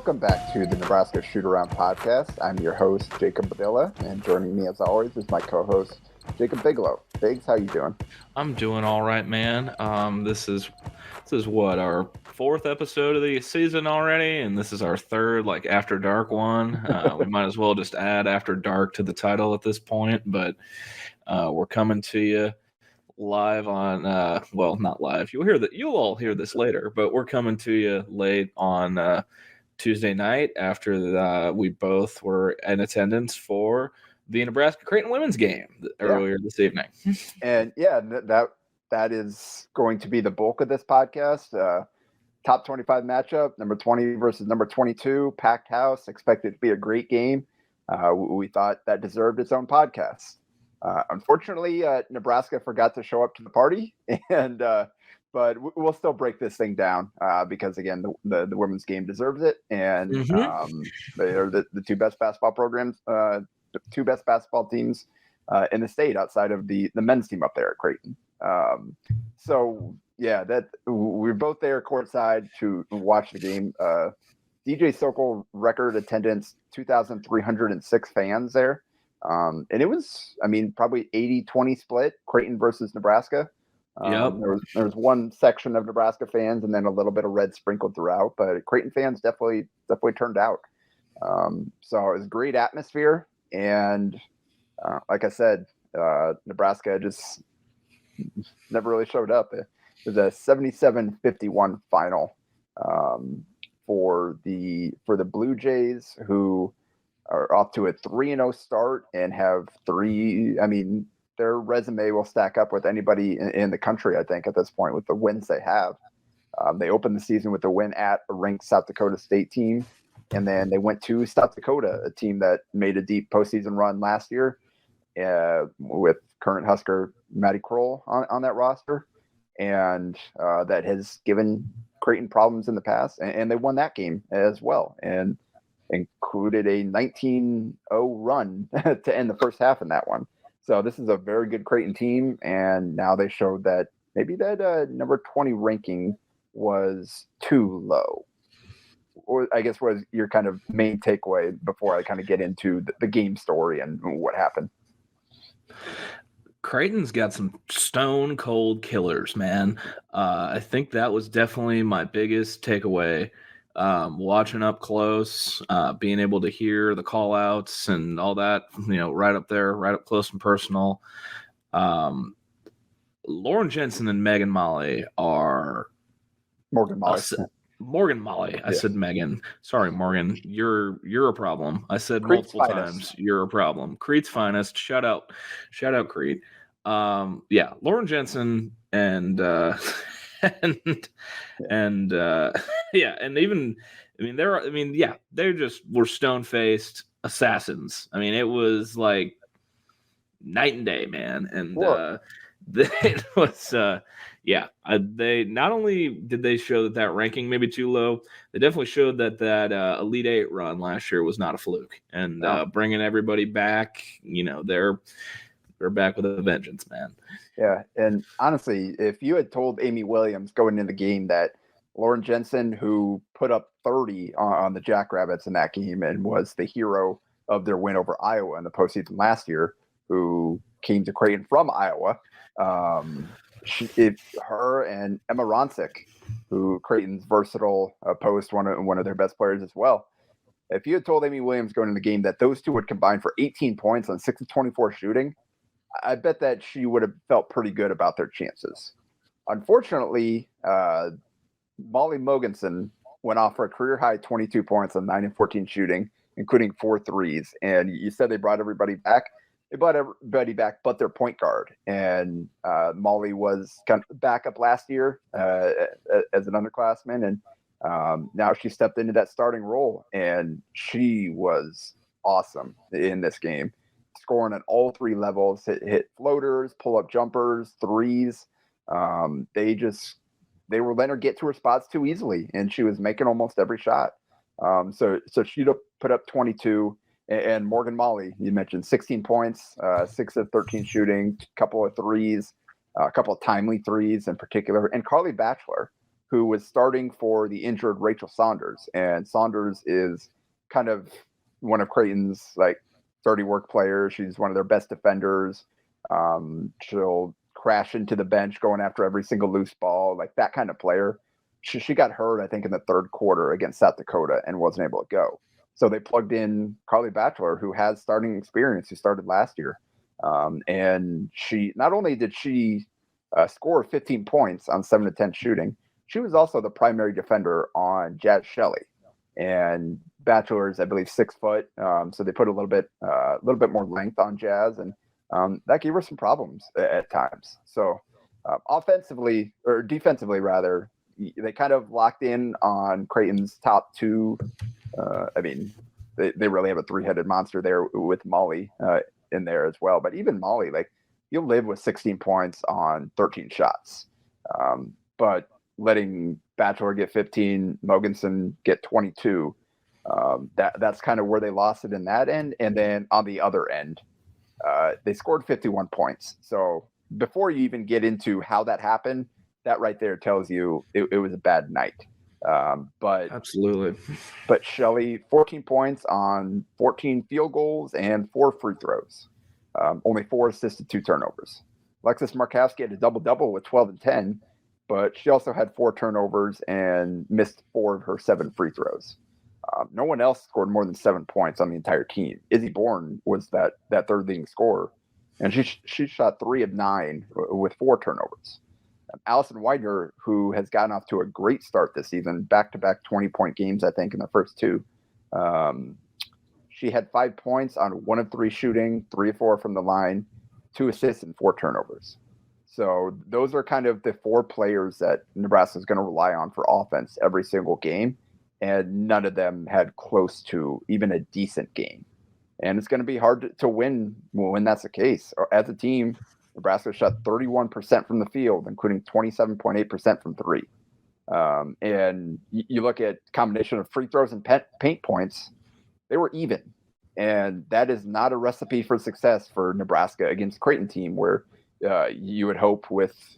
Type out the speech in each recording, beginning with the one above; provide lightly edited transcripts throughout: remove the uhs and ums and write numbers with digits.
Welcome back to the Nebraska Shootaround podcast. I'm your host, Jacob Bigelow, and joining me as always is my co-host, Jacob Bigelow. Biggs, how you doing? I'm doing all right, man. This is what, our fourth episode of the season already, and this is our third After Dark one. We might as well just add After Dark to the title at this point, but we're coming to you live on not live. You'll all hear this later, but we're coming to you late on Tuesday night after we both were in attendance for the Nebraska-Creighton women's game earlier this evening. And that is going to be the bulk of this podcast. Top 25 matchup, number 20 versus number 22, packed house, expected to be a great game. We thought that deserved its own podcast. Unfortunately, Nebraska forgot to show up to the party, but we'll still break this thing down because, again, the women's game deserves it, and they are the two best basketball programs, the two best basketball teams in the state outside of the men's team up there at Creighton. That we're both there courtside to watch the game. DJ Sokol record attendance, 2,306 fans there. And it was, probably 80-20 split, Creighton versus Nebraska. There was one section of Nebraska fans and then a little bit of red sprinkled throughout, but Creighton fans definitely turned out. So it was a great atmosphere. And like I said, Nebraska just never really showed up. It was a 77-51 final for the Bluejays, who are off to a 3-0 start and have their resume will stack up with anybody in the country, I think, at this point, with the wins they have. They opened the season with a win at a ranked South Dakota State team, and then they went to South Dakota, a team that made a deep postseason run last year with current Husker Matty Kroll on that roster, and that has given Creighton problems in the past, and they won that game as well, and included a 19-0 run to end the first half in that one. So this is a very good Creighton team, and now they showed that maybe that number 20 ranking was too low. Or I guess was your kind of main takeaway before I kind of get into the game story and what happened? Creighton's got some stone cold killers, man. I think that was definitely my biggest takeaway. Watching up close, being able to hear the call outs and all that, right up there, right up close and personal. Lauren Jensen and Megan Molly are Morgan Molly. Morgan Molly. I said Megan. Sorry, Morgan. You're a problem. I said Creed's multiple finest. times. You're a problem. Creed's finest. Shout out Creed. Lauren Jensen and they just were stone-faced assassins. It was like night and day, man. And it was they not only did they show that ranking maybe too low, they definitely showed that Elite Eight run last year was not a fluke. And bringing everybody back, they're back with a vengeance, man. Yeah, and honestly, if you had told Amy Williams going into the game that Lauren Jensen, who put up 30 on the Jackrabbits in that game and was the hero of their win over Iowa in the postseason last year, who came to Creighton from Iowa, her and Emma Ronsick, who Creighton's versatile post, one of their best players as well. If you had told Amy Williams going into the game that those two would combine for 18 points on 6 of 24 shooting, I bet that she would have felt pretty good about their chances. Unfortunately, Molly Mogensen went off for a career-high 22 points on 9 of 14 shooting, including 4 threes. And you said they brought everybody back. They brought everybody back but their point guard. And Molly was kind of backup last year as an underclassman, and now she stepped into that starting role, and she was awesome in this game. Scoring at all 3 levels, hit floaters, pull-up jumpers, threes. They were letting her get to her spots too easily, and she was making almost every shot. So she put up 22, and Morgan Molly, you mentioned 16 points, 6 of 13 shooting, a couple of threes, a couple of timely threes in particular, and Carly Batchelor, who was starting for the injured Rachel Saunders. And Saunders is kind of one of Creighton's like dirty work players. She's one of their best defenders. She'll crash into the bench going after every single loose ball, like that kind of player. She got hurt, I think, in the third quarter against South Dakota and wasn't able to go. So they plugged in Carly Batchelor, who has starting experience, who started last year. And she not only did she score 15 points on 7 to 10 shooting, she was also the primary defender on Jazz Shelley. And Batchelor is, I believe, 6 foot. So they put a little bit more length on Jazz, and that gave her some problems at times. So offensively, or defensively rather, they kind of locked in on Creighton's top two. I mean, they really have a 3-headed monster there with Molly in there as well. But even Molly, like, you'll live with 16 points on 13 shots. But letting Batchelor get 15, Mogensen get 22, that's kind of where they lost it in that end. And then on the other end, they scored 51 points. So before you even get into how that happened, that right there tells you it was a bad night. But absolutely. But Shelley, 14 points on 14 field goals and 4 free throws. Only 4 assists and 2 turnovers. Alexis Markowski had a double-double with 12 and 10, but she also had 4 turnovers and missed 4 of her 7 free throws. No one else scored more than 7 points on the entire team. Izzy Bourne was that third leading scorer, and she shot 3 of 9 with 4 turnovers. Allison Widener, who has gotten off to a great start this season, back-to-back 20-point games, I think, in the first 2. She had 5 points on 1 of 3 shooting, 3 of 4 from the line, 2 assists, and 4 turnovers. So those are kind of the 4 players that Nebraska is going to rely on for offense every single game, and none of them had close to even a decent game. And it's going to be hard to win when that's the case. As a team, Nebraska shot 31% from the field, including 27.8% from 3. And you look at combination of free throws and paint points, they were even. And that is not a recipe for success for Nebraska against Creighton team, where you would hope with,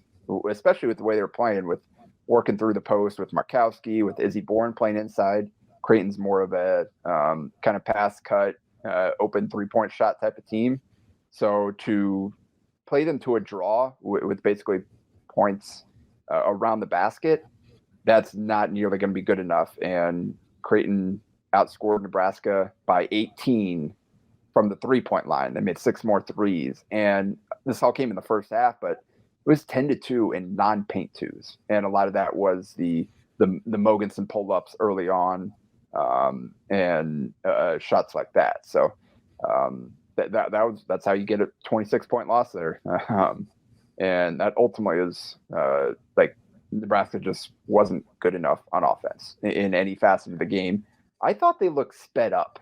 especially with the way they're playing, with working through the post with Markowski, with Izzy Bourne playing inside. Creighton's more of a kind of pass cut, open 3-point shot type of team. So to play them to a draw with basically points around the basket, that's not nearly going to be good enough. And Creighton outscored Nebraska by 18 from the 3-point line. They made 6 more threes. And this all came in the first half, but it was 10-2 in non-paint twos. And a lot of that was the Mogensen pull-ups early on and shots like that. So that's how you get a 26-point loss there. And that ultimately is like Nebraska just wasn't good enough on offense in any facet of the game. I thought they looked sped up.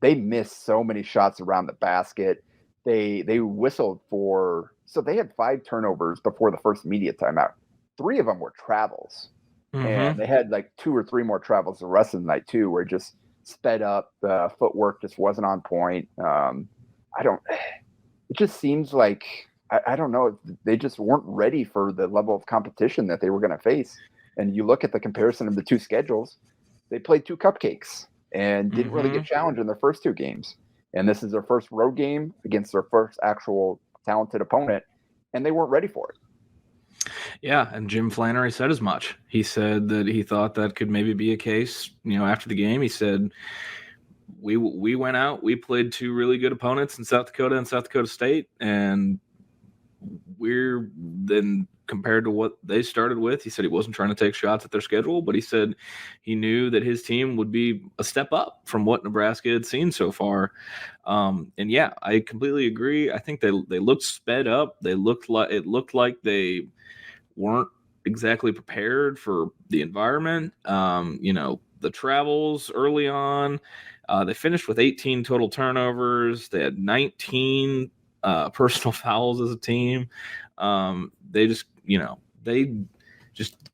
They missed so many shots around the basket. They whistled so they had 5 turnovers before the first media timeout. 3 of them were travels. Mm-hmm. And they had like 2 or 3 more travels the rest of the night too, where it just sped up. The footwork just wasn't on point. It just seems like, I don't know, they just weren't ready for the level of competition that they were going to face. And you look at the comparison of the 2 schedules, they played 2 cupcakes and didn't really get challenged in their first 2 games. And this is their first road game against their first actual talented opponent, and they weren't ready for it. Yeah, and Jim Flannery said as much. He said that he thought that could maybe be a case, after the game. He said, we went out, we played 2 really good opponents in South Dakota and South Dakota State, and we're then compared to what they started with. He said he wasn't trying to take shots at their schedule, but he said he knew that his team would be a step up from what Nebraska had seen so far. And yeah, I completely agree. I think they looked sped up. It looked like they weren't exactly prepared for the environment. The travels early on, they finished with 18 total turnovers. They had 19 personal fouls as a team. They just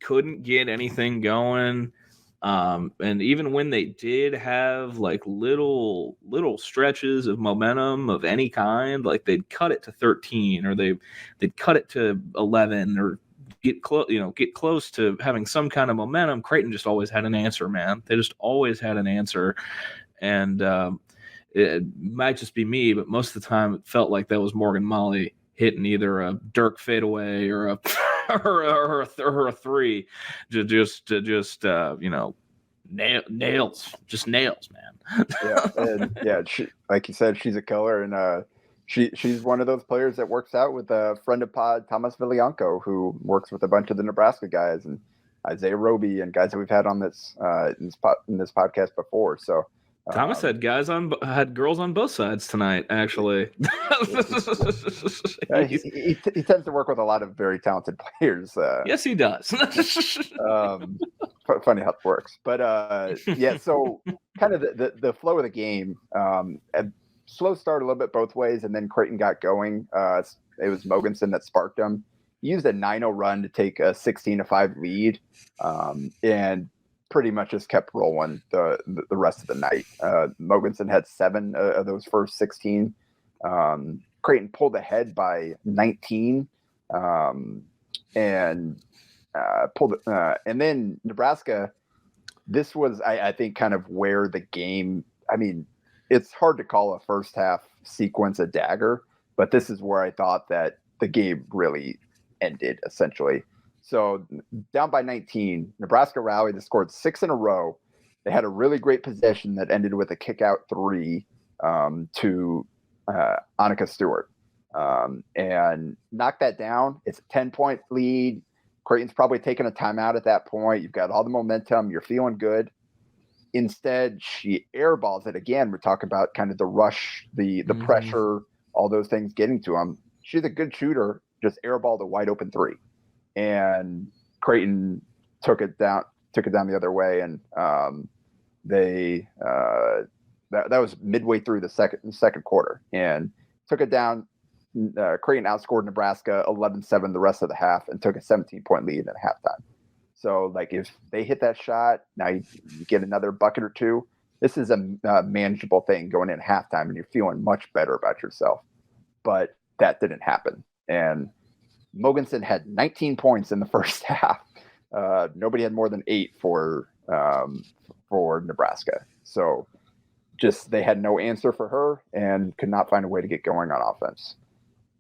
couldn't get anything going. And even when they did have like little stretches of momentum of any kind, like they'd cut it to 13 or they'd cut it to 11 or get close to having some kind of momentum, Creighton just always had an answer, man. They just always had an answer. And it might just be me, but most of the time it felt like that was Morgan Molly hitting either a Dirk fadeaway or a or a three, just nails, man. She, like you said, she's a killer, and she's one of those players that works out with a friend of pod, Thomas Villianco, who works with a bunch of the Nebraska guys and Isaiah Roby and guys that we've had on this in this podcast before. So Thomas had girls on both sides tonight, actually. He tends to work with a lot of very talented players. Yes, he does. Funny how it works, but so kind of the flow of the game, a slow start a little bit both ways, and then Creighton got going. It was Mogensen that sparked them. He used a 9-0 run to take a 16-5 lead, and pretty much just kept rolling the rest of the night. Mogensen had 7 of those first 16. Creighton pulled ahead by 19, and then Nebraska. This was, I think, kind of where the game. I mean, it's hard to call a first half sequence a dagger, but this is where I thought that the game really ended, essentially. So down by 19, Nebraska rallied. They scored 6 in a row. They had a really great possession that ended with a kick-out 3 to Annika Stewart, and knocked that down. It's a 10-point lead. Creighton's probably taking a timeout at that point. You've got all the momentum. You're feeling good. Instead, she airballs it again. We're talking about kind of the rush, the pressure, all those things getting to him. She's a good shooter. Just airballed a wide open 3. And Creighton took it down the other way, and they that was midway through the second quarter, and took it down. Creighton outscored Nebraska 11-7 the rest of the half, and took a 17-point lead at halftime. So, like, if they hit that shot, now you get another bucket or 2. This is a manageable thing going in halftime, and you're feeling much better about yourself. But that didn't happen, and Mogensen had 19 points in the first half. Nobody had more than 8 for Nebraska. So just they had no answer for her and could not find a way to get going on offense.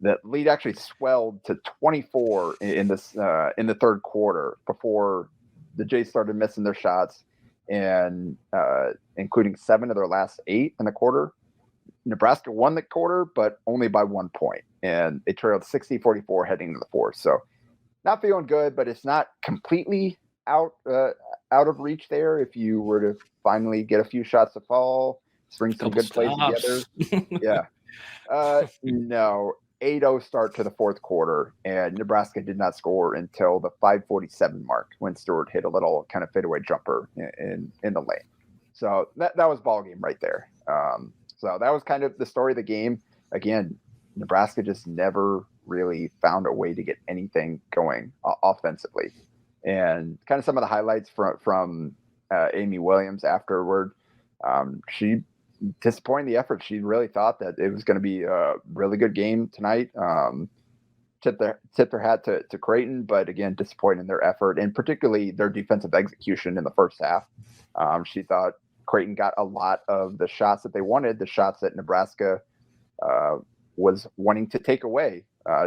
The lead actually swelled to 24 in the third quarter before the Jays started missing their shots, and including 7 of their last 8 in the quarter. Nebraska won the quarter, but only by 1 point, and they trailed 60-44 heading into the fourth. So not feeling good, but it's not completely out of reach there. If you were to finally get a few shots to fall, string some good plays together. Yeah. No, 8-0 start to the fourth quarter, and Nebraska did not score until the 5:47 mark when Stewart hit a little kind of fadeaway jumper in the lane. So that was ball game right there. So that was kind of the story of the game. Again, Nebraska just never really found a way to get anything going offensively. And kind of some of the highlights from Amy Williams afterward, she disappointed the effort. She really thought that it was going to be a really good game tonight. Tipped their hat to Creighton, but again, disappointed in their effort, and particularly their defensive execution in the first half. She thought Creighton got a lot of the shots that they wanted, the shots that Nebraska was wanting to take away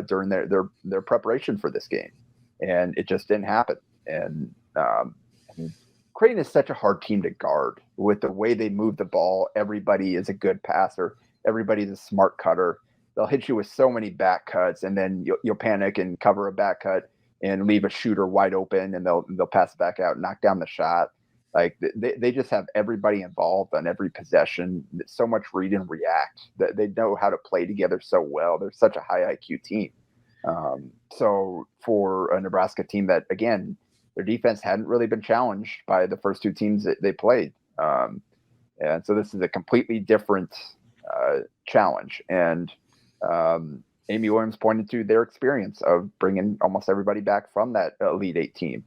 during their preparation for this game, and it just didn't happen. And Creighton is such a hard team to guard with the way they move the ball. Everybody is a good passer. Everybody's a smart cutter. They'll hit you with so many back cuts, and then you'll panic and cover a back cut and leave a shooter wide open, and they'll pass back out, knock down the shot. Like they just have everybody involved on every possession. So much read and react that they know how to play together so well. They're such a high IQ team. So for a Nebraska team that, again, their defense hadn't really been challenged by the first 2 teams that they played. And so this is a completely different challenge. And Amy Williams pointed to their experience of bringing almost everybody back from that Elite 8 team.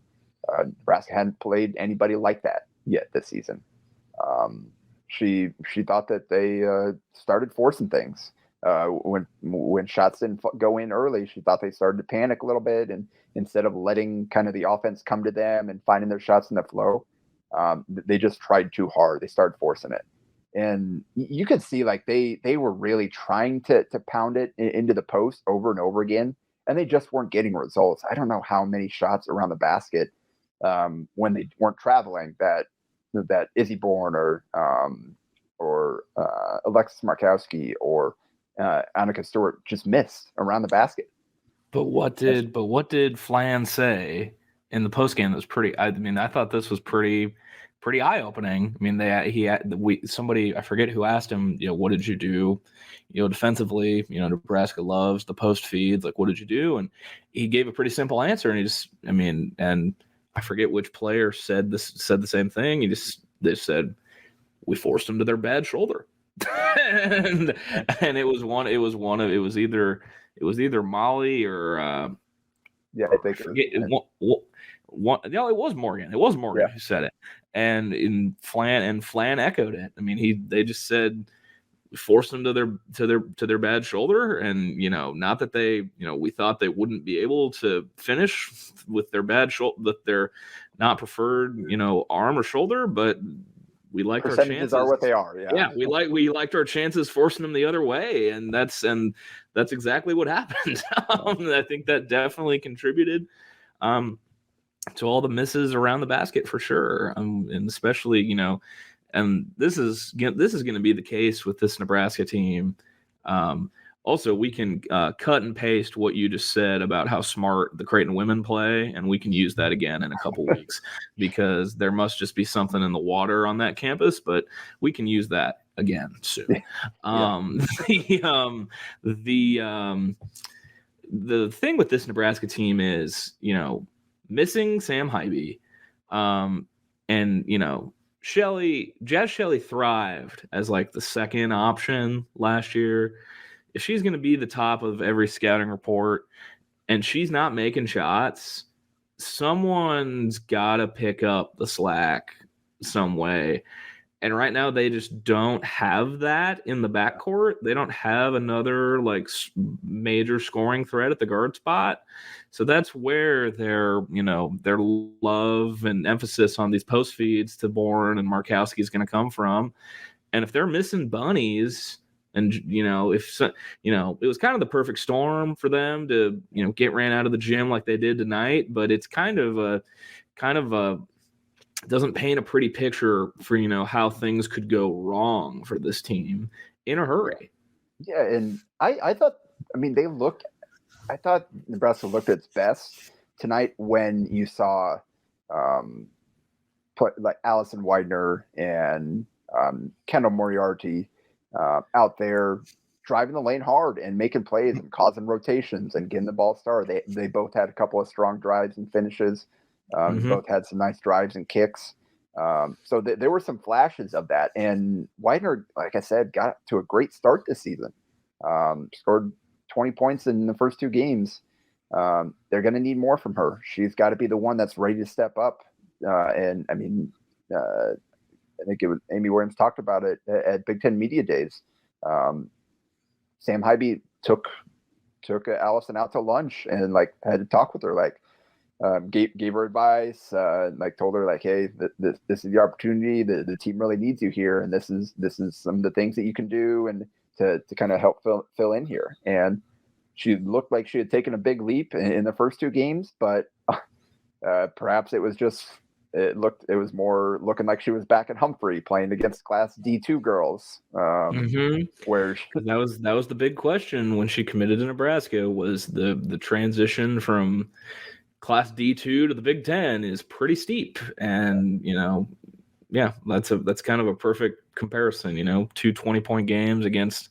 Nebraska hadn't played anybody like that yet this season. She thought that they started forcing things. When shots didn't go in early, she thought they started to panic a little bit, and instead of letting kind of the offense come to them and finding their shots in the flow, they just tried too hard. They started forcing it, and you could see like they were really trying to pound it into the post over and over again, and they just weren't getting results. I don't know how many shots around the basket when they weren't traveling that Izzy Bourne or Alexis Markowski or Annika Stewart just missed around the basket. But what did Flan say in the postgame? That was pretty. I mean, I thought this was pretty eye opening. I mean, somebody, I forget who asked him, what did you do, defensively? Nebraska loves the post feeds. Like, what did you do? And he gave a pretty simple answer. And and I forget which player said the same thing. They said, we forced them to their bad shoulder. and it was either Molly or I think it was Morgan. It was Morgan who said it, and Flan echoed it. I mean, they just said we forced them to their bad shoulder, and not that they we thought they wouldn't be able to finish with their bad shoulder, with their not preferred arm or shoulder, but we liked our chances. Are what they are. Yeah, we liked our chances forcing them the other way, and that's exactly what happened. I think that definitely contributed to all the misses around the basket for sure, and especially and this is going to be the case with this Nebraska team. Also, we can cut and paste what you just said about how smart the Creighton women play, and we can use that again in a couple weeks, because there must just be something in the water on that campus, but we can use that again soon. The thing with this Nebraska team is, missing Sam Hybe, and, Jazz Shelley thrived as like the second option last year. If she's going to be the top of every scouting report and she's not making shots, someone's got to pick up the slack some way. And right now they just don't have that in the backcourt. They don't have another like major scoring threat at the guard spot. So that's where their love and emphasis on these post feeds to Bourne and Markowski is going to come from. And if they're missing bunnies, and it was kind of the perfect storm for them to get ran out of the gym like they did tonight, but it's kind of a doesn't paint a pretty picture for how things could go wrong for this team in a hurry. Yeah, and I thought Nebraska looked at its best tonight when you saw like Allison Widener and Kendall Moriarty out there driving the lane hard and making plays and causing rotations and getting the ball started. They both had a couple of strong drives and finishes. Both had some nice drives and kicks. So there were some flashes of that. And Widener, like I said, got to a great start this season. Scored 20 points in the first two games. They're going to need more from her. She's got to be the one that's ready to step up. I think it was Amy Williams talked about it at Big Ten Media Days. Sam Hybe took Allison out to lunch and like had to talk with her, gave her advice, told her hey, this is the opportunity. The team really needs you here, and this is some of the things that you can do and to kind of help fill in here. And she looked like she had taken a big leap in the first two games, but perhaps it was just. It was more looking like she was back at Humphrey playing against Class D2 girls. Where that was the big question when she committed to Nebraska, was the transition from Class D2 to the Big Ten is pretty steep, and that's kind of a perfect comparison. 2 20-point games against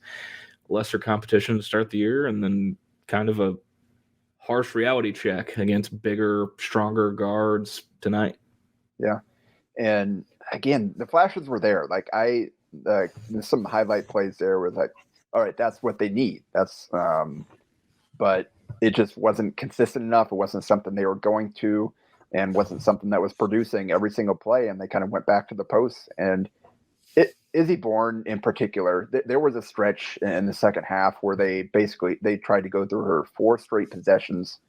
lesser competition to start the year, and then kind of a harsh reality check against bigger, stronger guards tonight. Yeah. And again, the flashes were there. There's some highlight plays there where all right, that's what they need. That's, but it just wasn't consistent enough. It wasn't something they were going to, and wasn't something that was producing every single play. And they kind of went back to the post, and Izzy Bourne in particular, there was a stretch in the second half where they tried to go through her 4 straight possessions,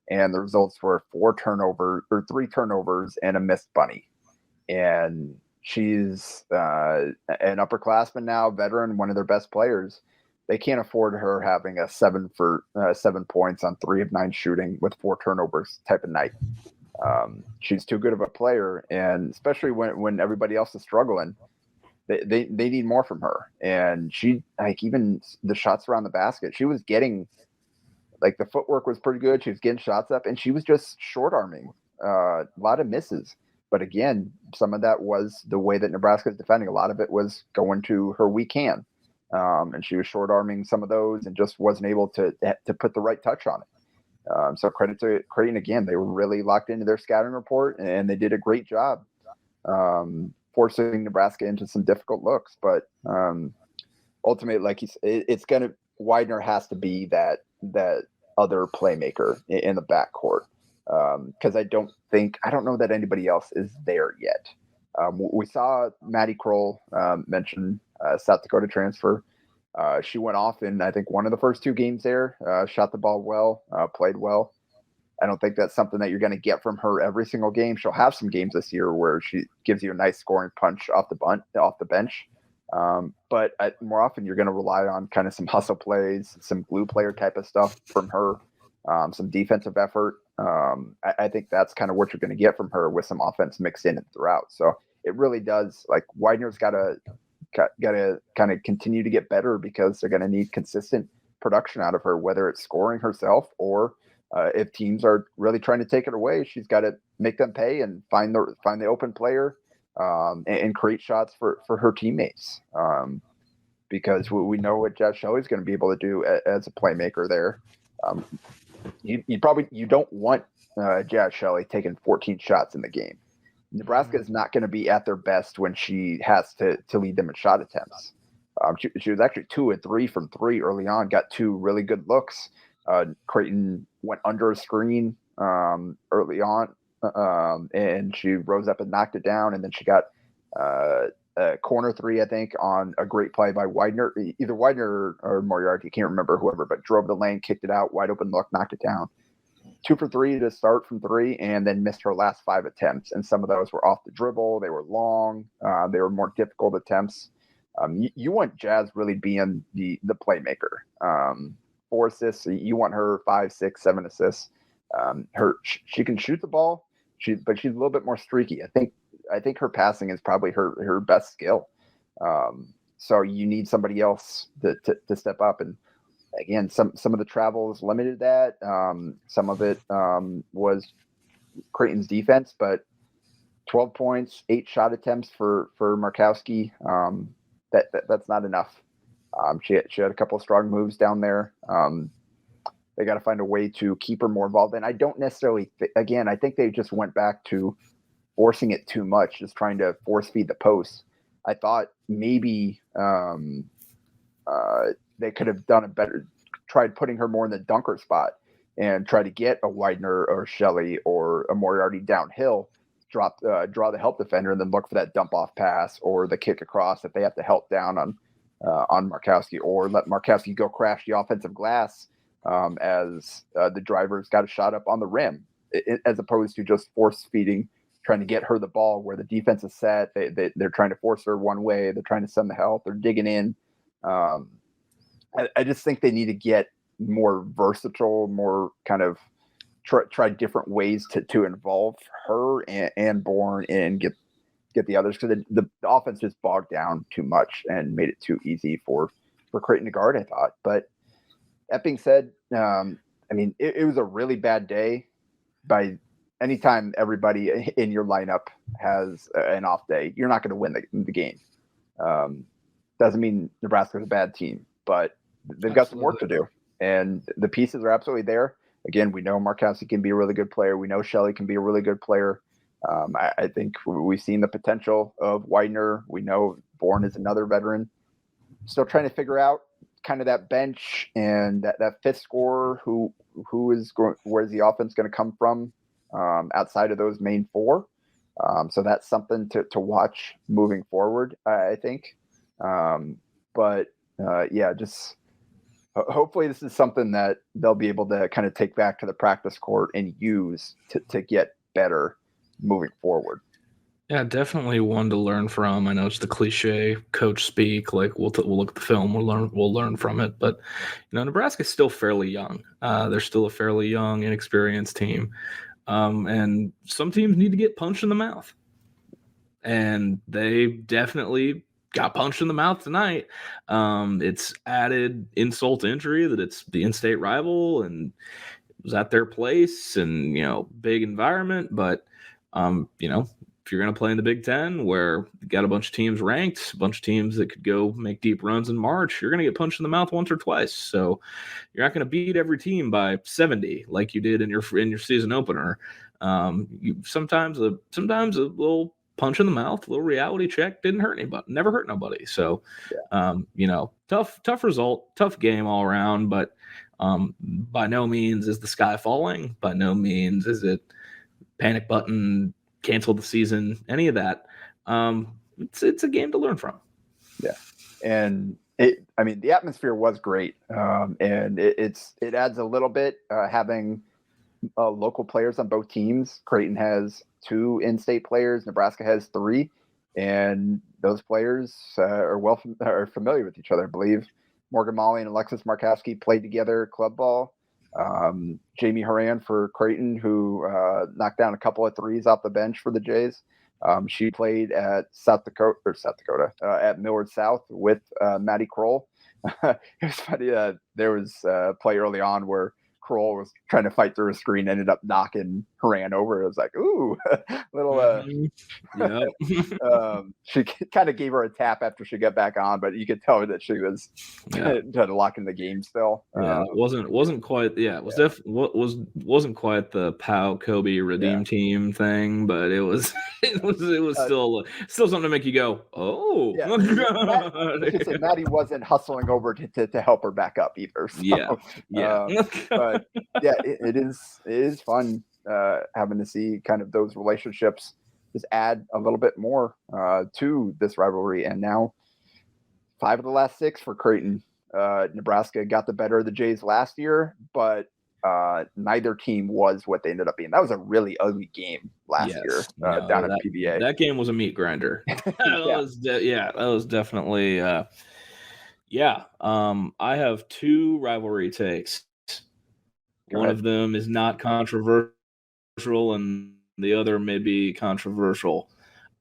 and the results were 3 turnovers and a missed bunny. And she's an upperclassman now, veteran, one of their best players. They can't afford her having a 7 points on 3 of 9 shooting with 4 turnovers type of night. She's too good of a player, and especially when everybody else is struggling, they need more from her. And she, like, even the shots around the basket, she was getting, like, the footwork was pretty good. She was getting shots up, and she was just short arming a lot of misses. But again, some of that was the way that Nebraska is defending. A lot of it was going to her weak hand, and she was short arming some of those and just wasn't able to put the right touch on it. So credit to Creighton again. They were really locked into their scouting report, and they did a great job forcing Nebraska into some difficult looks. But ultimately, like you said, it's going to, Widener has to be that other playmaker in the backcourt. Because I don't know that anybody else is there yet. We saw Maddie Kroll mention South Dakota transfer. She went off in, I think, one of the first 2 games there, shot the ball well, played well. I don't think that's something that you're going to get from her every single game. She'll have some games this year where she gives you a nice scoring punch off the bench. But more often you're going to rely on kind of some hustle plays, some glue player type of stuff from her, some defensive effort. I think that's kind of what you're going to get from her with some offense mixed in and throughout. So it really does, like, Widener's got to kind of continue to get better, because they're going to need consistent production out of her, whether it's scoring herself or if teams are really trying to take it away, she's got to make them pay and find the open player and create shots for her teammates. Because we know what Jazz Shelley's going to be able to do as a playmaker there. You don't want Jazz Shelley taking 14 shots in the game. Nebraska is not going to be at their best when she has to lead them in shot attempts. She was actually 2 of 3 from 3 early on, got 2 really good looks. Creighton went under a screen early on, and she rose up and knocked it down, and then she got a corner 3, I think, on a great play by Widener, either Widener or Moriarty, can't remember, whoever, but drove the lane, kicked it out, wide open look, knocked it down. 2 for 3 to start from 3, and then missed her last 5 attempts. And some of those were off the dribble. They were long. They were more difficult attempts. You want Jazz really being the playmaker. 4 assists. You want her 5, 6, 7 assists. She can shoot the ball, but she's a little bit more streaky. I think her passing is probably her best skill. So you need somebody else to step up. And again, some of the travels limited that. Some of it was Creighton's defense, but 12 points, 8 shot attempts for Markowski. That's not enough. She had a couple of strong moves down there. They got to find a way to keep her more involved. And I don't necessarily, I think they just went back to forcing it too much, just trying to force feed the post. I thought maybe they could have done a better, tried putting her more in the dunker spot and try to get a Widener or Shelley or a Moriarty downhill, draw the help defender, and then look for that dump off pass or the kick across if they have to help down on Markowski, or let Markowski go crash the offensive glass as the driver's got a shot up on the rim, as opposed to just force feeding, trying to get her the ball where the defense is set. They're trying to force her one way. They're trying to send the help. They're digging in. I just think they need to get more versatile, more kind of try different ways to involve her and Bourne and get the others, because the offense just bogged down too much and made it too easy for Creighton to guard, I thought. But that being said, it was a really bad day. By anytime everybody in your lineup has an off day, you're not going to win the game. Doesn't mean Nebraska's a bad team, but they've got some work to do, and the pieces are absolutely there. Again, we know Markowski can be a really good player. We know Shelley can be a really good player. I think we've seen the potential of Widener. We know Bourne is another veteran. Still trying to figure out kind of that bench and that fifth scorer who is going, where's the offense going to come from outside of those main 4. So that's something to watch moving forward, I think. But yeah, just hopefully this is something that they'll be able to kind of take back to the practice court and use to get better moving forward. Yeah, definitely one to learn from. I know it's the cliche coach speak, like we'll look at the film, we'll learn from it. But Nebraska's still fairly young. They're still a fairly young, inexperienced team, and some teams need to get punched in the mouth, and they definitely got punched in the mouth tonight. It's added insult to injury that it's the in-state rival and it was at their place and big environment, but if you're going to play in the Big Ten where you got a bunch of teams ranked, a bunch of teams that could go make deep runs in March, you're going to get punched in the mouth once or twice. So you're not going to beat every team by 70 like you did in your season opener. Sometimes a little punch in the mouth, a little reality check didn't hurt anybody, never hurt nobody. So, tough result, tough game all around, but by no means is the sky falling. By no means is it panic button, cancel the season, any of that. It's a game to learn from. Yeah. And the atmosphere was great. And it adds a little bit, having local players on both teams. Creighton has 2 in-state players. Nebraska has 3. And those players are familiar with each other, I believe. Morgan Molly and Alexis Markowski played together club ball. Jamie Horan for Creighton, who knocked down a couple of threes off the bench for the Jays. She played at at Millward South with Maddie Kroll. It was funny. There was a play early on where Kroll was trying to fight through a screen, ended up knocking Horan over. It was like, ooh, little. She kind of gave her a tap after she got back on, but you could tell that she was trying to lock in the game still. It wasn't quite. Yeah, it was wasn't quite the Pow Kobe redeem team thing, but it was still something to make you go, oh. Yeah. Maddie wasn't hustling over to help her back up either. So, but yeah, it is fun having to see kind of those relationships just add a little bit more to this rivalry. And now 5 of the last 6 for Creighton. Nebraska got the better of the Jays last year, but neither team was what they ended up being. That was a really ugly game last year down at PBA. That game was a meat grinder. That was definitely I have 2 rivalry takes. One of them is not controversial and the other may be controversial.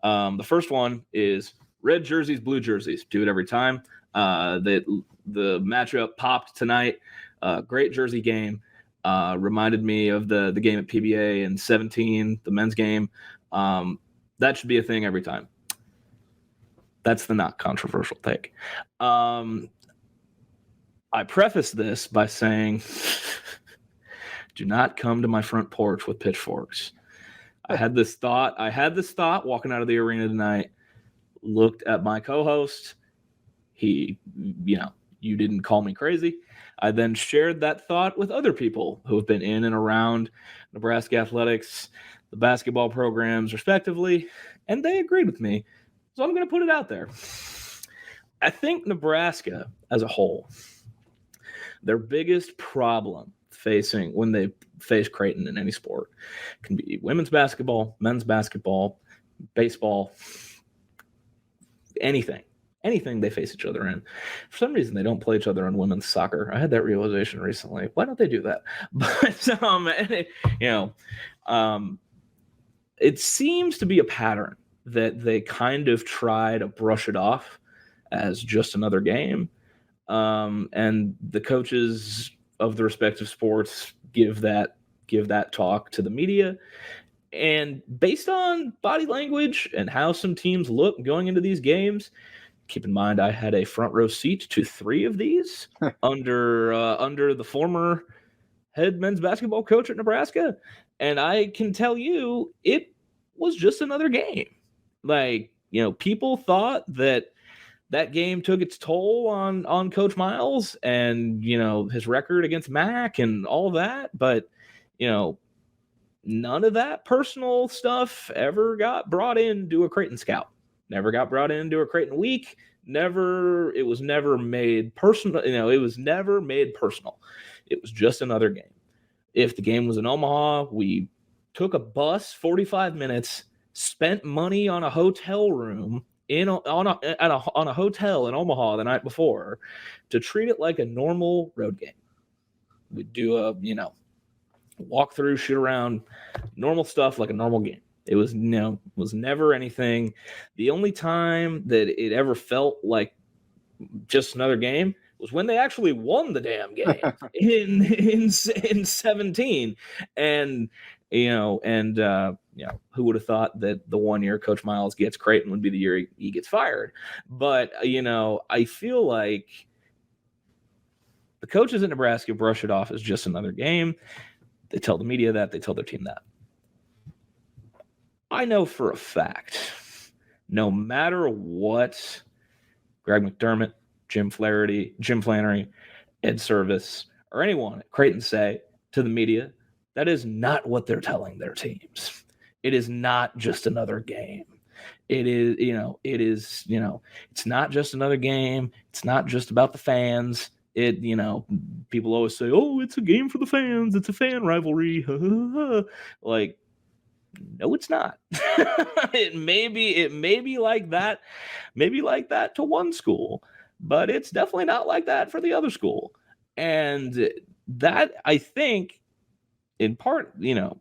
The first one is red jerseys, blue jerseys. Do it every time. The matchup popped tonight. Great jersey game. Reminded me of the game at PBA in 17, the men's game. That should be a thing every time. That's the not controversial take. I preface this by saying, do not come to my front porch with pitchforks. I had this thought walking out of the arena tonight, looked at my co-host. He, you didn't call me crazy. I then shared that thought with other people who have been in and around Nebraska athletics, the basketball programs, respectively, and they agreed with me. So I'm going to put it out there. I think Nebraska as a whole, their biggest problem facing when they face Creighton in any sport can be women's basketball, men's basketball, baseball, anything they face each other in. For some reason, they don't play each other in women's soccer. I had that realization recently. Why don't they do that? But it seems to be a pattern that they kind of try to brush it off as just another game. And the coaches of the respective sports give that talk to the media. And based on body language and how some teams look going into these games, keep in mind I had a front row seat to 3 of these under the former head men's basketball coach at Nebraska. And I can tell you it was just another game. People thought that game took its toll on Coach Miles and, his record against Mac and all that. But, none of that personal stuff ever got brought in to a Creighton scout. Never got brought into a Creighton week. It was never made personal. It was never made personal. It was just another game. If the game was in Omaha, we took a bus 45 minutes, spent money on a hotel room on a hotel in Omaha the night before to treat it like a normal road game. We'd do a, walk through, shoot around, normal stuff like a normal game. It was never anything. The only time that it ever felt like just another game was when they actually won the damn game in 17. And who would have thought that the 1 year Coach Miles gets Creighton would be the year he gets fired? But I feel like the coaches in Nebraska brush it off as just another game. They tell the media that, they tell their team that. I know for a fact, no matter what Greg McDermott, Jim Flannery, Ed Service, or anyone at Creighton say to the media, that is not what they're telling their teams. It is not just another game. It is, it's not just another game. It's not just about the fans. People always say, oh, it's a game for the fans. It's a fan rivalry. Like, no, it's not. It may be like that. Maybe like that to one school, but it's definitely not like that for the other school. And that, I think, in part,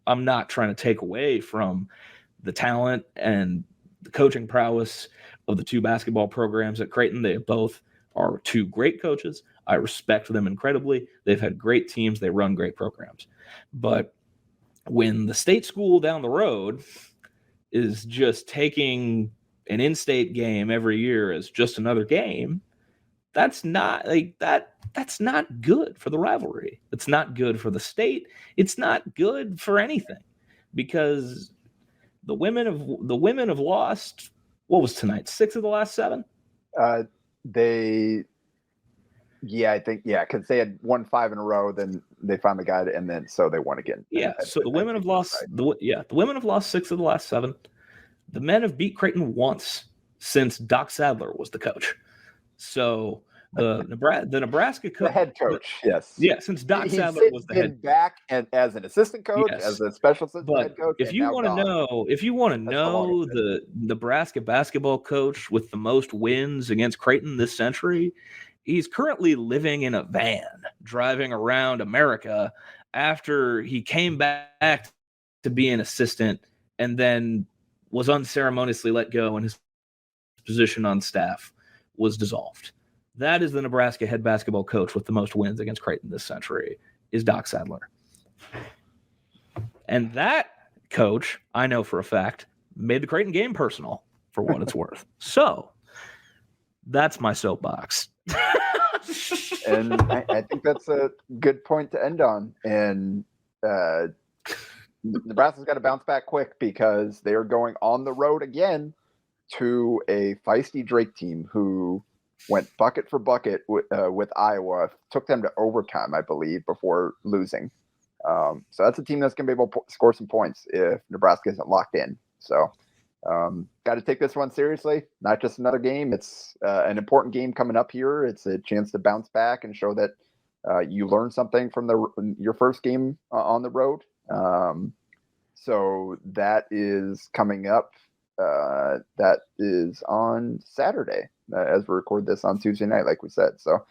I'm not trying to take away from the talent and the coaching prowess of the two basketball programs at Creighton. They both are two great coaches. I respect them incredibly. They've had great teams. They run great programs. But when the state school down the road is just taking an in-state game every year as just another game, that's not that's not good for the rivalry. It's not good for the state. It's not good for anything, because the women have lost, what was tonight, 6 of the last 7? I think, because they had won 5 in a row, then they finally got it, and then so they won again. So the women have lost. The women have lost 6 of the last 7. The men have beat Creighton once since Doc Sadler was the coach. So the Nebraska coach, the head coach, since Doc Sadler was the head back as an assistant coach, as a special assistant head coach. If you want to know the Nebraska basketball coach with the most wins against Creighton this century, he's currently living in a van driving around America after he came back to be an assistant and then was unceremoniously let go and his position on staff was dissolved. That is the Nebraska head basketball coach with the most wins against Creighton this century, is Doc Sadler. And that coach, I know for a fact, made the Creighton game personal, for what it's worth. So that's my soapbox. And I think that's a good point to end on. And Nebraska's got to bounce back quick, because they are going on the road again to a feisty Drake team who went bucket for bucket with Iowa, took them to overtime, I believe, before losing. So that's a team that's going to be able to score some points if Nebraska isn't locked in. So got to take this one seriously, not just another game. It's an important game coming up here. It's a chance to bounce back and show that you learned something from your first game on the road. So that is coming up. That is on Saturday, as we record this on Tuesday night, like we said. So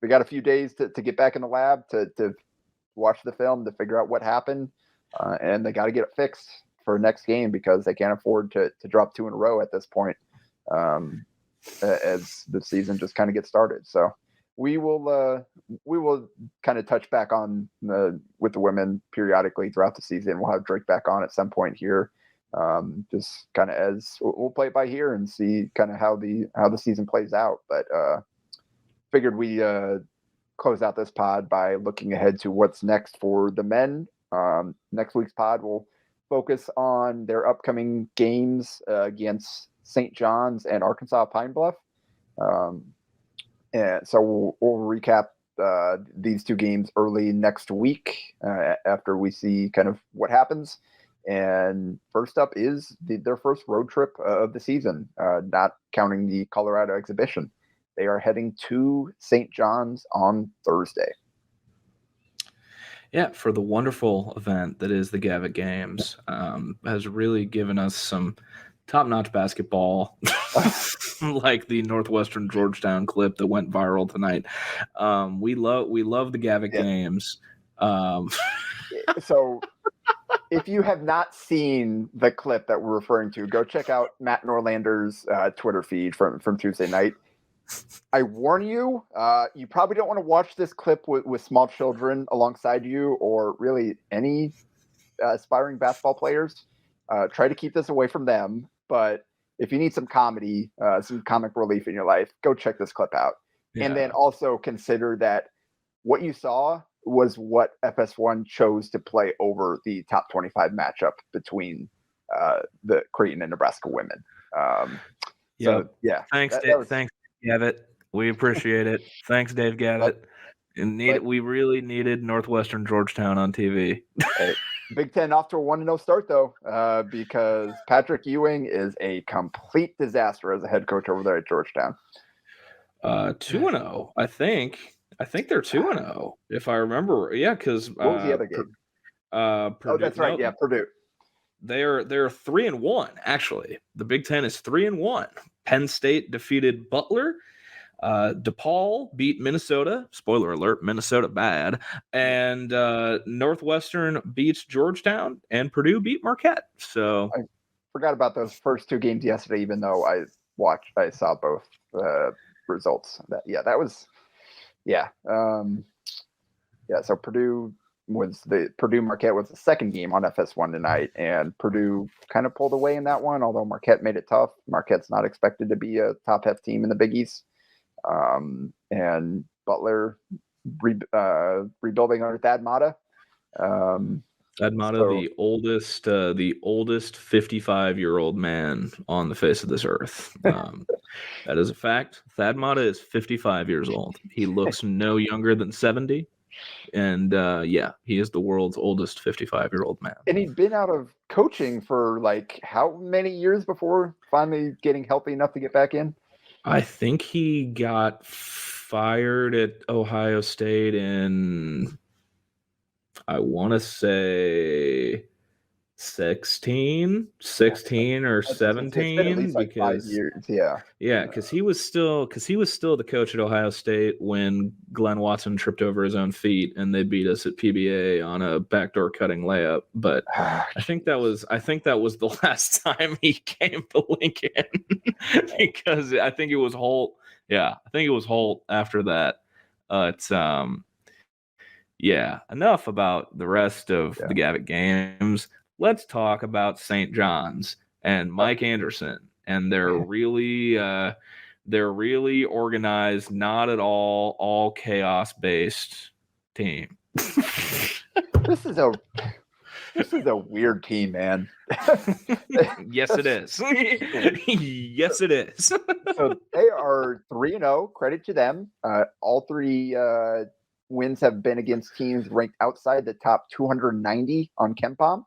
we got a few days to get back in the lab, to watch the film, to figure out what happened. And they got to get it fixed for next game, because they can't afford to drop 2 in a row at this point, as the season just kind of gets started. So we will kind of touch back on with the women periodically throughout the season. We'll have Drake back on at some point here. Just kind of as we'll play it by here and see kind of how the season plays out. But figured we close out this pod by looking ahead to what's next for the men. Next week's pod will focus on their upcoming games against St. John's and Arkansas-Pine Bluff. And so we'll recap these 2 games early next week, after we see kind of what happens. And first up is their first road trip of the season, not counting the Colorado exhibition. They are heading to St. John's on Thursday. Yeah, for the wonderful event that is the Gavitt Games. Has really given us some top-notch basketball, like the Northwestern Georgetown clip that went viral tonight. We love the Gavitt Games. So if you have not seen the clip that we're referring to, go check out Matt Norlander's Twitter feed from Tuesday night. I warn you, you probably don't want to watch this clip with small children alongside you, or really any aspiring basketball players. Try to keep this away from them. But if you need some comedy, some comic relief in your life, go check this clip out. Yeah. And then also consider that what you saw was what FS1 chose to play over the top 25 matchup between the Creighton and Nebraska women. Thanks, thanks, Gavitt. We appreciate it. Thanks, Dave Gavitt. We really needed Northwestern Georgetown on TV. Hey, Big Ten off to a 1-0 start, though, because Patrick Ewing is a complete disaster as a head coach over there at Georgetown. 2-0, I think. I think they're 2-0, if I remember. Yeah, because what was the other game? Purdue, that's right. Yeah, Purdue. They're 3-1. Actually, the Big Ten is 3-1. Penn State defeated Butler. DePaul beat Minnesota. Spoiler alert: Minnesota bad. And Northwestern beats Georgetown, and Purdue beat Marquette. So I forgot about those first two games yesterday, even though I saw both results. That was. So Purdue Marquette was the second game on FS1 tonight, and Purdue kind of pulled away in that one, although Marquette made it tough. Marquette's not expected to be a top half team in the Big East. And Butler rebuilding under Thad Matta. Thad Matta, the oldest 55-year-old man on the face of this earth. That is a fact. Thad Matta is 55 years old. He looks no younger than 70. And he is the world's oldest 55-year-old man. And he'd been out of coaching for like how many years before finally getting healthy enough to get back in? I think he got fired at Ohio State in, I want to say 16 or 17, like because 5 years. Because he was still the coach at Ohio State when Glenn Watson tripped over his own feet and they beat us at PBA on a backdoor cutting layup. But I think that was the last time he came to Lincoln because I think it was Holt. Yeah, I think it was Holt after that. Enough about the rest of the Gavitt Games. Let's talk about St. John's and Mike Anderson and their really organized, not at all chaos-based team. This is a weird team, man. Yes, it is. Yes, it is. So they are 3-0. Credit to them. All three wins have been against teams ranked outside the top 290 on KenPom.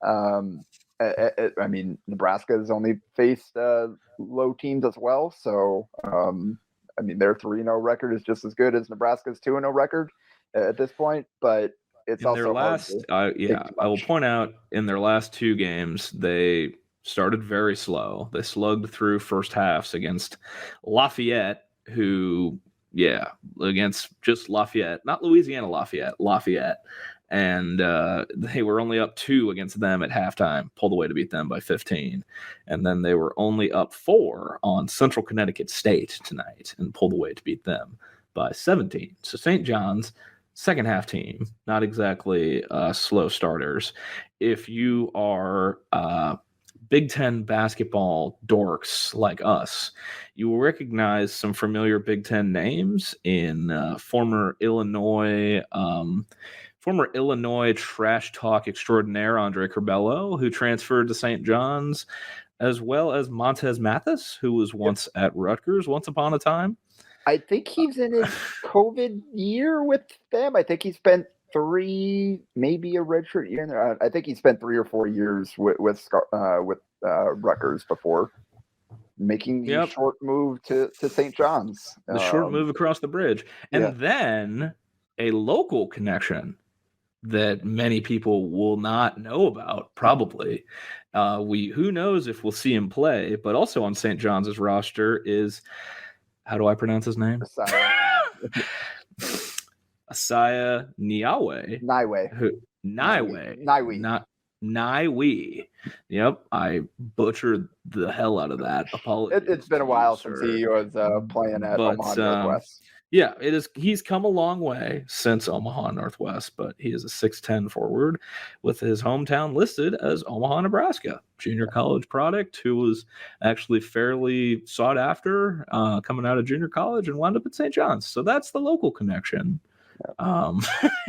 I mean, Nebraska has only faced low teams as well. So, their 3-0 record is just as good as Nebraska's 2-0 record at this point. But it's in also their last, I will point out in their last two games, they started very slow. They slugged through first halves against Lafayette, against just Lafayette, not Louisiana Lafayette. And they were only up 2 against them at halftime, pulled away to beat them by 15. And then they were only up 4 on Central Connecticut State tonight and pulled away to beat them by 17. So St. John's, second half team, not exactly slow starters. If you are Big Ten basketball dorks like us, you will recognize some familiar Big Ten names in former Illinois trash talk extraordinaire Andre Curbelo, who transferred to St. John's, as well as Montez Mathis, who was once at Rutgers once upon a time. I think he's in his COVID year with them. I think he spent 3, maybe a redshirt year in there. I think he spent 3 or 4 years with Rutgers before making the short move to St. John's. The short move across the bridge. And then a local connection that many people will not know about, probably. Who knows if we'll see him play, but also on St. John's roster is, how do I pronounce his name? Asaya Niawe. Niwe. Yep, I butchered the hell out of that. Apologies. It's been a while since he was playing at Omaha Northwest. Yeah, it is. He's come a long way since Omaha Northwest, but he is a 6'10" forward with his hometown listed as Omaha, Nebraska. Junior college product who was actually fairly sought after coming out of junior college and wound up at St. John's. So that's the local connection.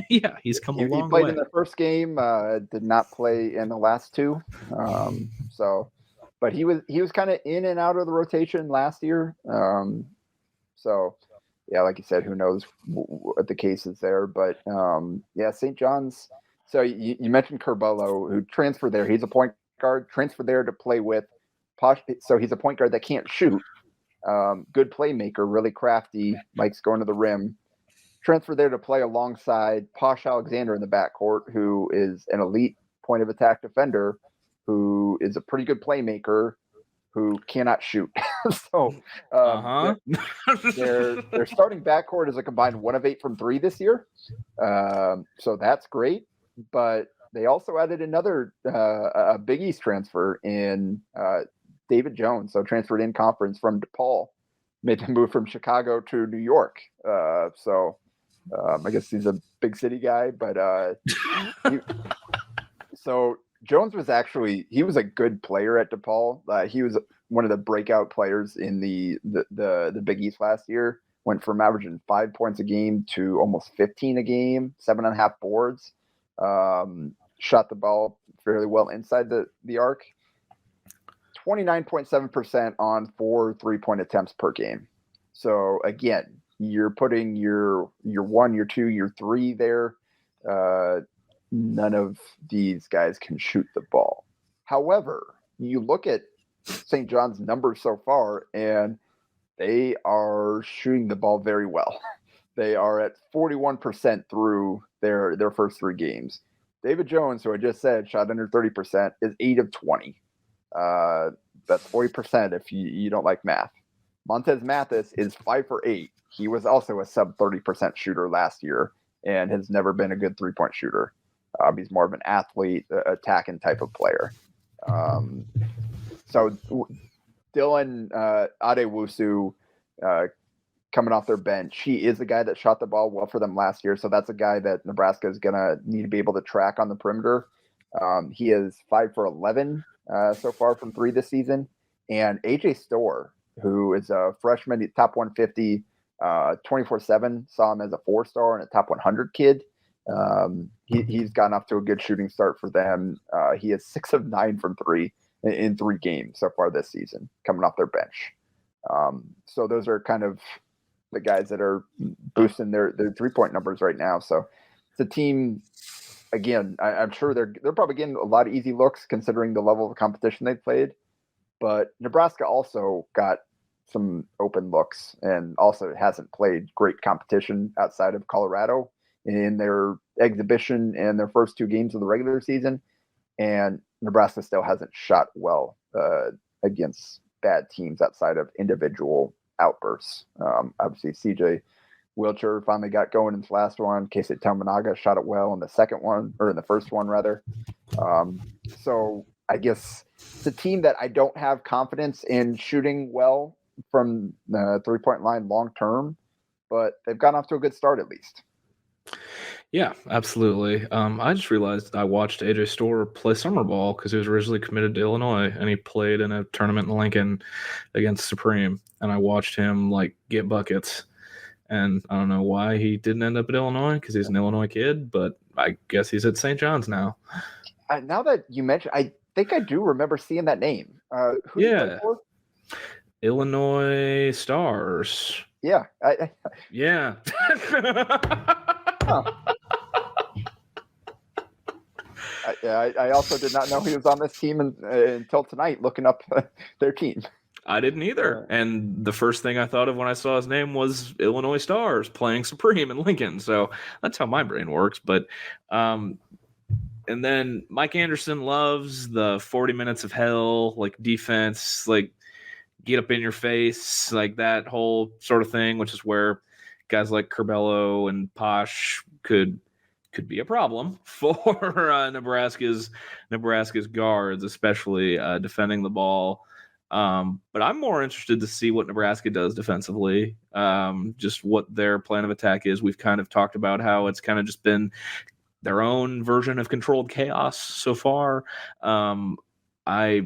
He's come a long way. He played in the first game, did not play in the last 2. But he was kind of in and out of the rotation last year. Like you said, who knows what the case is there. But St. John's. So you mentioned Curbelo, who transferred there. He's a point guard, transferred there to play with Posh. So he's a point guard that can't shoot. Good playmaker, really crafty, likes going to the rim. Transferred there to play alongside Posh Alexander in the backcourt, who is an elite point of attack defender, who is a pretty good playmaker, who cannot shoot. Their starting backcourt is a combined 1 of 8 from 3 this year. So that's great. But they also added another a Big East transfer in David Jones. So transferred in conference from DePaul, made the move from Chicago to New York. I guess he's a big city guy, but so Jones was he was a good player at DePaul. He was one of the breakout players in the Big East last year. Went from averaging 5 points a game to almost 15 a game, 7.5 boards. Shot the ball fairly well inside the arc. 29.7% on 4 3-point attempts per game. So again, you're putting your 1, your 2, your 3 there. None of these guys can shoot the ball. However, you look at St. John's numbers so far, and they are shooting the ball very well. They are at 41% through their first 3 games. David Jones, who I just said shot under 30%, is 8 of 20. That's 40% if you don't like math. Montez Mathis is 5 for 8. He was also a sub 30% shooter last year and has never been a good 3-point shooter. He's more of an athlete, attacking type of player. So Dylan Adewusu coming off their bench, he is the guy that shot the ball well for them last year. So that's a guy that Nebraska is going to need to be able to track on the perimeter. He is 5 for 11 so far from 3 this season. And AJ Storr, who is a freshman, top 150, 24/7, saw him as a 4-star and a top 100 kid. He's gotten off to a good shooting start for them. He is 6 of 9 from 3 in 3 games so far this season, coming off their bench. So those are kind of the guys that are boosting their 3-point numbers right now. So it's a team, again, I'm sure they're probably getting a lot of easy looks considering the level of competition they played. But Nebraska also got some open looks and also hasn't played great competition outside of Colorado in their exhibition and their first 2 games of the regular season. And Nebraska still hasn't shot well against bad teams outside of individual outbursts. Obviously, CJ Wilcher finally got going in this last one. Casey Tominaga shot it well in the second one, or in the first one, rather. So I guess it's a team that I don't have confidence in shooting well from the 3-point line long term, but they've gotten off to a good start at least. Yeah, absolutely. I just realized I watched AJ Storr play summer ball because he was originally committed to Illinois, and he played in a tournament in Lincoln against Supreme, and I watched him get buckets. And I don't know why he didn't end up at Illinois, because he's an Illinois kid, but I guess he's at St. John's now. Now that you mention, I think I do remember seeing that name. Who did he play for? Illinois Stars. Yeah. Yeah. Huh. I also did not know he was on this team until tonight, looking up their team. I didn't either. And the first thing I thought of when I saw his name was Illinois Stars playing Supreme in Lincoln. So that's how my brain works. But and then Mike Anderson loves the 40 minutes of hell, like defense, like get up in your face, like that whole sort of thing, which is where guys like Curbelo and Posh could be a problem for Nebraska's guards, especially defending the ball. But I'm more interested to see what Nebraska does defensively, just what their plan of attack is. We've kind of talked about how it's kind of just been their own version of controlled chaos so far. I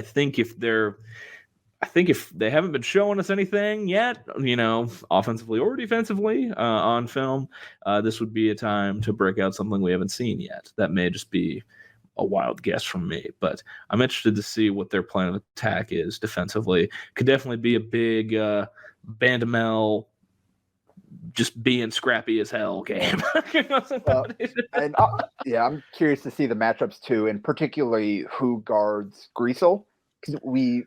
think if they haven't been showing us anything yet, offensively or defensively on film, this would be a time to break out something we haven't seen yet. That may just be a wild guess from me, but I'm interested to see what their plan of attack is defensively. Could definitely be a big Bandamel just being scrappy as hell game. I'm curious to see the matchups too, and particularly who guards Griesel, because we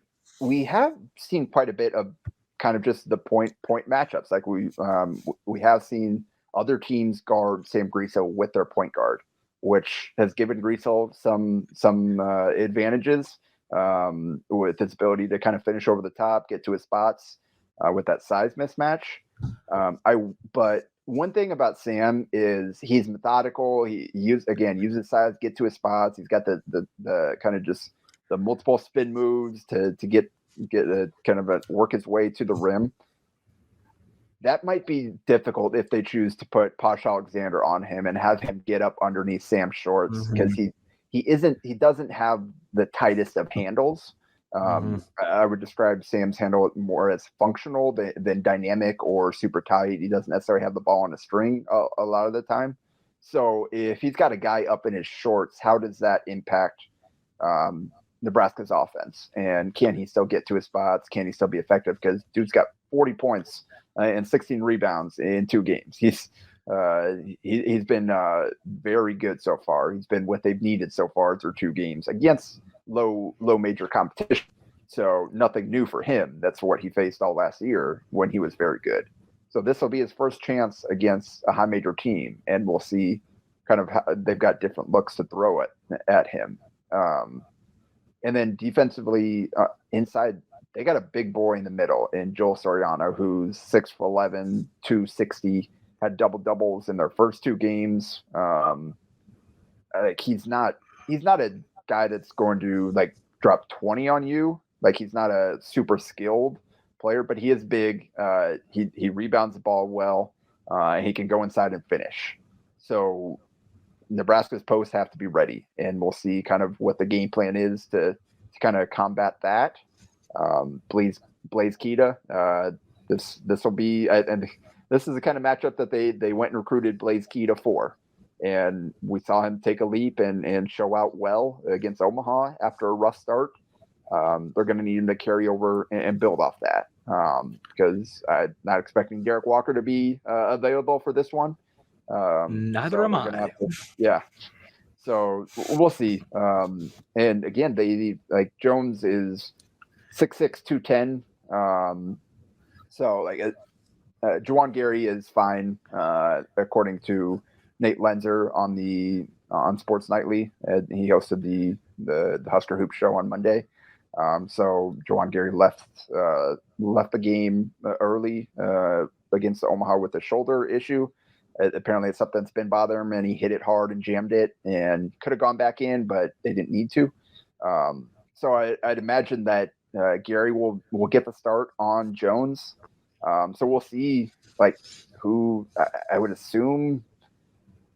have seen quite a bit of kind of just the point matchups. Like we have seen other teams guard Sam Griesel with their point guard, which has given Griesel some advantages with his ability to kind of finish over the top, get to his spots with that size mismatch. But one thing about Sam is he's methodical. He uses size, get to his spots. He's got the kind of just the multiple spin moves to get work his way to the rim. That might be difficult if they choose to put Posh Alexander on him and have him get up underneath Sam's shorts, because he doesn't have the tightest of handles. I would describe Sam's handle more as functional than dynamic or super tight. He doesn't necessarily have the ball on a string a lot of the time. So if he's got a guy up in his shorts, how does that impact Nebraska's offense? And can he still get to his spots? Can he still be effective? Because dude's got 40 points and 16 rebounds in 2 games. He's been very good so far. He's been what they've needed so far through 2 games against low major competition. So nothing new for him. That's what he faced all last year when he was very good. So this will be his first chance against a high major team, and we'll see kind of how they've got different looks to throw it at him. And then defensively inside, they got a big boy in the middle in Joel Soriano, who's 6'11", 260, had double doubles in their first 2 games. He's not a guy that's going to like drop 20 on you. Like, he's not a super skilled player, but he is big. He rebounds the ball well. He can go inside and finish. So Nebraska's posts have to be ready, and we'll see kind of what the game plan is to kind of combat that. Blaze Keita. This will be, and this is the kind of matchup that they went and recruited Blaze Keita for, and we saw him take a leap and show out well against Omaha after a rough start. They're going to need him to carry over and build off that, because I'm not expecting Derek Walker to be available for this one. Neither am I. Yeah. So we'll see. And again, they like Jones is 6'6", 210. So like Juwan Gary is fine, according to Nate Lenzer on Sports Nightly. He hosted the Husker Hoop Show on Monday. So Juwan Gary left the game early against Omaha with a shoulder issue. Apparently it's something that's been bothering him, and he hit it hard and jammed it, and could have gone back in, but they didn't need to. So I'd imagine that Gary will get the start on Jones. So we'll see, like, who I would assume,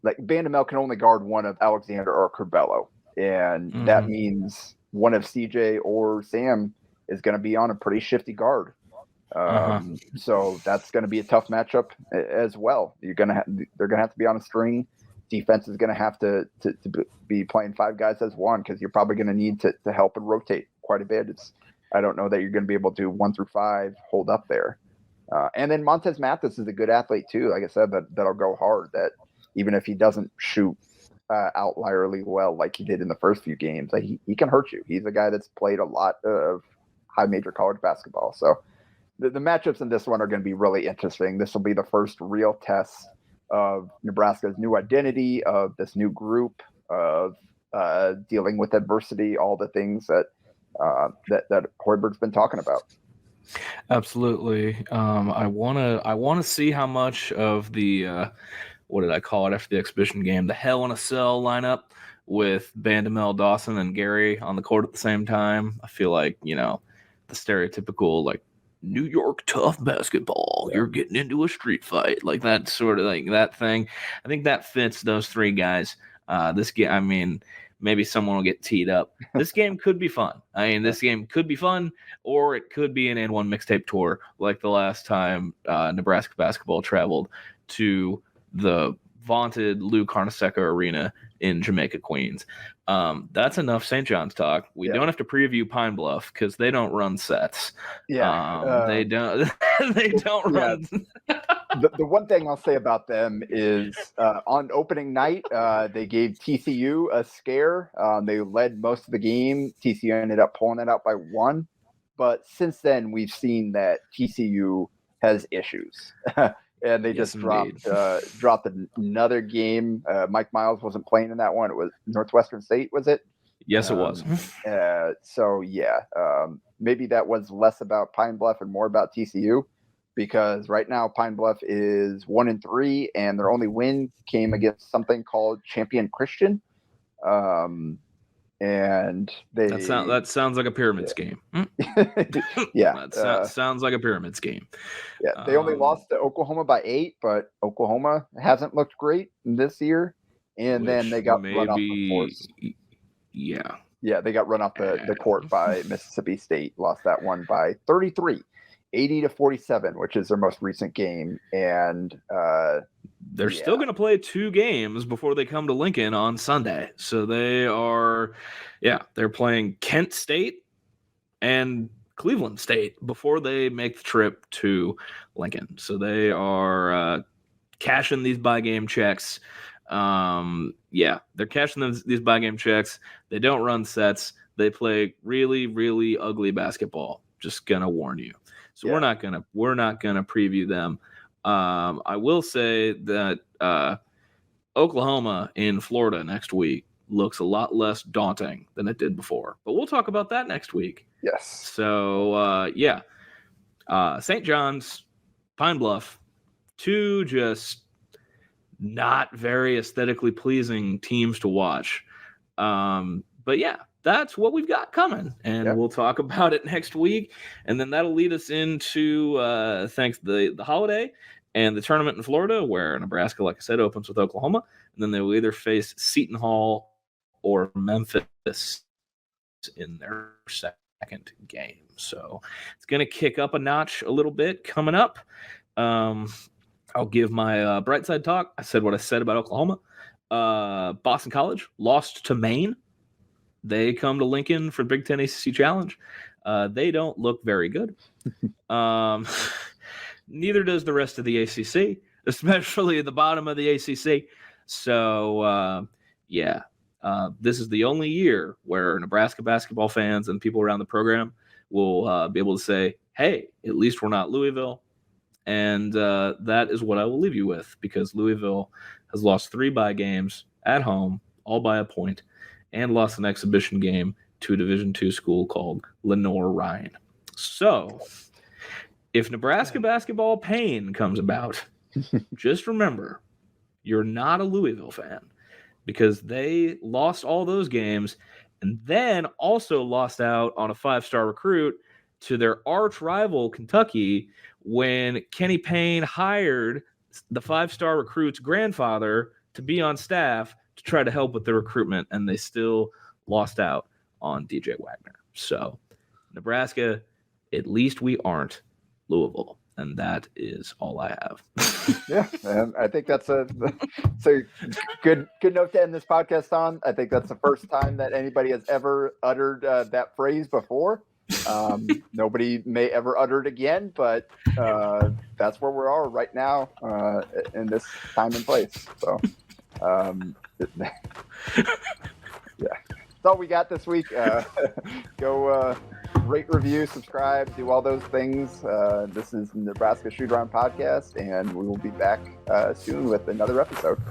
like, Bandamel can only guard one of Alexander or Curbelo, and that means one of CJ or Sam is going to be on a pretty shifty guard. So that's going to be a tough matchup as well. They're going to have to be on a string. Defense is going to have to be playing 5 guys as one, because you're probably going to need to help and rotate quite a bit. I don't know that you're going to be able to 1 through 5 hold up there. And then Montez Mathis is a good athlete too. Like I said, that'll go hard. That even if he doesn't shoot outlierly well like he did in the first few games. Like he can hurt you. He's a guy that's played a lot of high major college basketball. So the matchups in this one are going to be really interesting. This will be the first real test of Nebraska's new identity, of this new group, of dealing with adversity, all the things that Hoiberg's been talking about. Absolutely. I wanna see how much of the what did I call it after the exhibition game? The Hell in a Cell lineup with Bandamel, Dawson, and Gary on the court at the same time. I feel like, the stereotypical like New York tough basketball. You're getting into a street fight, like that sort of like that thing. I think that fits those three guys. This game, I mean, maybe someone will get teed up. This game could be fun. This game could be fun, or it could be an N1 mixtape tour, like the last time Nebraska basketball traveled to the vaunted Lou Carnesecca Arena in Jamaica, Queens. That's enough St. John's talk. We don't have to preview Pine Bluff because they don't run sets. They don't. They don't run. The one thing I'll say about them is on opening night, they gave TCU a scare. They led most of the game. TCU ended up pulling it out by 1. But since then, we've seen that TCU has issues. And they just dropped another game. Mike Miles wasn't playing in that one. It was Northwestern State, was it? Yes, it was. Maybe that was less about Pine Bluff and more about TCU, because right now Pine Bluff is 1-3, and their only win came against something called Champion Christian. And that sounds like a pyramid scheme. Sounds like a pyramid scheme. Yeah, they only lost to Oklahoma by 8, but Oklahoma hasn't looked great this year. And then they got run off the course. Yeah, they got run off the court by Mississippi State. Lost that one by 33, 80-47, which is their most recent game. And they're still going to play 2 games before they come to Lincoln on Sunday. So they're playing Kent State and Cleveland State before they make the trip to Lincoln. So they are cashing these buy game checks. They're cashing these buy game checks. They don't run sets. They play really, really ugly basketball. Just gonna warn you. So we're not gonna preview them. I will say that Oklahoma in Florida next week looks a lot less daunting than it did before. But we'll talk about that next week. Yes. So, St. John's, Pine Bluff, 2 just not very aesthetically pleasing teams to watch. But that's what we've got coming, and we'll talk about it next week. And then that'll lead us into the holiday and the tournament in Florida, where Nebraska, like I said, opens with Oklahoma, and then they will either face Seton Hall or Memphis in their second game. So it's going to kick up a notch a little bit coming up. I'll give my bright side talk. I said what I said about Oklahoma. Boston College lost to Maine. They come to Lincoln for the Big Ten ACC Challenge. They don't look very good. Neither does the rest of the ACC, especially at the bottom of the ACC. So, this is the only year where Nebraska basketball fans and people around the program will be able to say, hey, at least we're not Louisville. And that is what I will leave you with, because Louisville has lost 3 bye games at home, all by a point, and lost an exhibition game to a Division II school called Lenoir-Rhyne. So if Nebraska basketball pain comes about, just remember, you're not a Louisville fan, because they lost all those games and then also lost out on a 5-star recruit to their arch rival Kentucky when Kenny Payne hired the 5-star recruit's grandfather to be on staff to try to help with the recruitment, and they still lost out on DJ Wagner. So Nebraska, at least we aren't Louisville, and that is all I have. I think that's a good note to end this podcast on. I think that's the first time that anybody has ever uttered that phrase before. Nobody may ever utter it again, but that's where we are right now in this time and place. So that's all we got this week. Go rate, review, subscribe, do all those things. This is Nebraska Shootaround podcast, and we will be back soon with another episode.